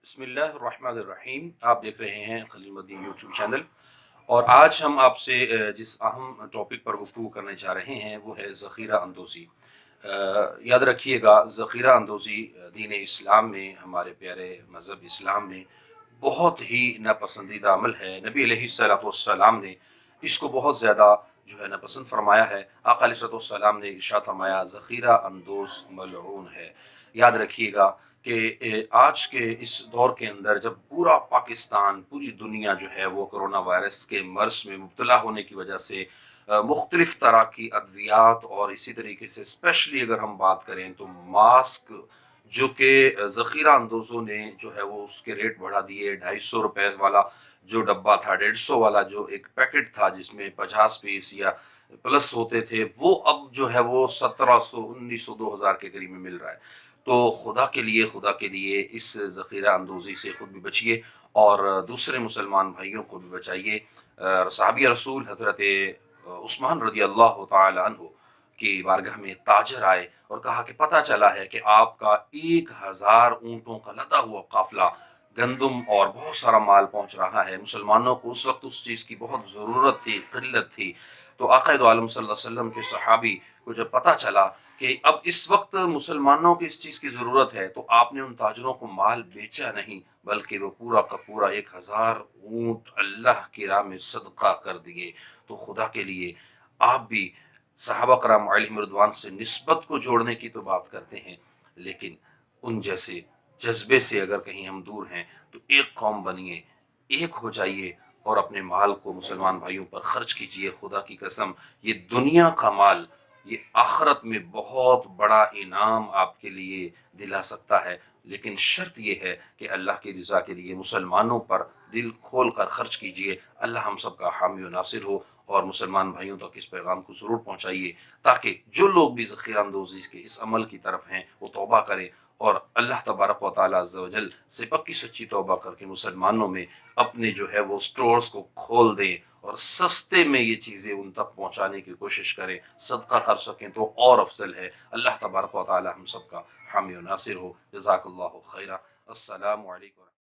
بسم اللہ الرحمن الرحیم، آپ دیکھ رہے ہیں خلیل مدین یوٹیوب چینل، اور آج ہم آپ سے جس اہم ٹاپک پر گفتگو کرنے جا رہے ہیں وہ ہے ذخیرہ اندوزی۔ یاد رکھیے گا، ذخیرہ اندوزی دین اسلام میں، ہمارے پیارے مذہب اسلام میں بہت ہی ناپسندیدہ عمل ہے۔ نبی علیہ الصلوۃ والسلام نے اس کو بہت زیادہ جو ہے ناپسند فرمایا ہے۔ آقا علیہ الصلوۃ والسلام نے ارشاد فرمایا، ذخیرہ اندوز ملعون ہے۔ یاد رکھیے گا کہ آج کے اس دور کے اندر جب پورا پاکستان، پوری دنیا جو ہے وہ کرونا وائرس کے مرض میں مبتلا ہونے کی وجہ سے مختلف طرح کی ادویات، اور اسی طریقے سے اسپیشلی اگر ہم بات کریں تو ماسک، جو کہ ذخیرہ اندوزوں نے جو ہے وہ اس کے ریٹ بڑھا دیے۔ 250 روپے والا جو ڈبہ تھا، 150 والا جو ایک پیکٹ تھا جس میں 50 پیس یا پلس ہوتے تھے، وہ اب جو ہے وہ 1700، 1900، 2000 کے قریب میں مل رہا ہے۔ تو خدا کے لیے اس ذخیرہ اندوزی سے خود بھی بچیے اور دوسرے مسلمان بھائیوں کو بھی بچائیے۔ صحابی رسول حضرت عثمان رضی اللہ تعالی عنہ کی بارگاہ میں تاجر آئے اور کہا کہ پتہ چلا ہے کہ آپ کا 1000 اونٹوں کا لدا ہوا قافلہ گندم اور بہت سارا مال پہنچ رہا ہے۔ مسلمانوں کو اس وقت اس چیز کی بہت ضرورت تھی، قلت تھی۔ تو آقا دو عالم صلی اللہ علیہ وسلم کے صحابی کو جب پتہ چلا کہ اب اس وقت مسلمانوں کی اس چیز کی ضرورت ہے، تو آپ نے ان تاجروں کو مال بیچا نہیں، بلکہ وہ پورا کا پورا 1000 اونٹ اللہ کی راہ میں صدقہ کر دیے۔ تو خدا کے لیے آپ بھی صحابہ کرام علیہم رضوان سے نسبت کو جوڑنے کی تو بات کرتے ہیں، لیکن ان جیسے جذبے سے اگر کہیں ہم دور ہیں تو ایک قوم بنیے، ایک ہو جائیے اور اپنے مال کو مسلمان بھائیوں پر خرچ کیجیے۔ خدا کی قسم، یہ دنیا کا مال یہ آخرت میں بہت بڑا انعام آپ کے لیے دلا سکتا ہے، لیکن شرط یہ ہے کہ اللہ کی رضا کے لیے مسلمانوں پر دل کھول کر خرچ کیجیے۔ اللہ ہم سب کا حامی و ناصر ہو، اور مسلمان بھائیوں تک اس پیغام کو ضرور پہنچائیے تاکہ جو لوگ بھی ذخیرہ اندوزی کے اس عمل کی طرف ہیں وہ توبہ کریں، اور اللہ تبارک و تعالیٰ عز و جل سے پکی سچی توبہ کر کے مسلمانوں میں اپنے جو ہے وہ سٹورز کو کھول دیں اور سستے میں یہ چیزیں ان تک پہنچانے کی کوشش کریں۔ صدقہ کر سکیں تو اور افضل ہے۔ اللہ تبارک و تعالیٰ ہم سب کا حامی و ناصر ہو۔ جزاک اللہ خیرہ۔ السلام علیکم۔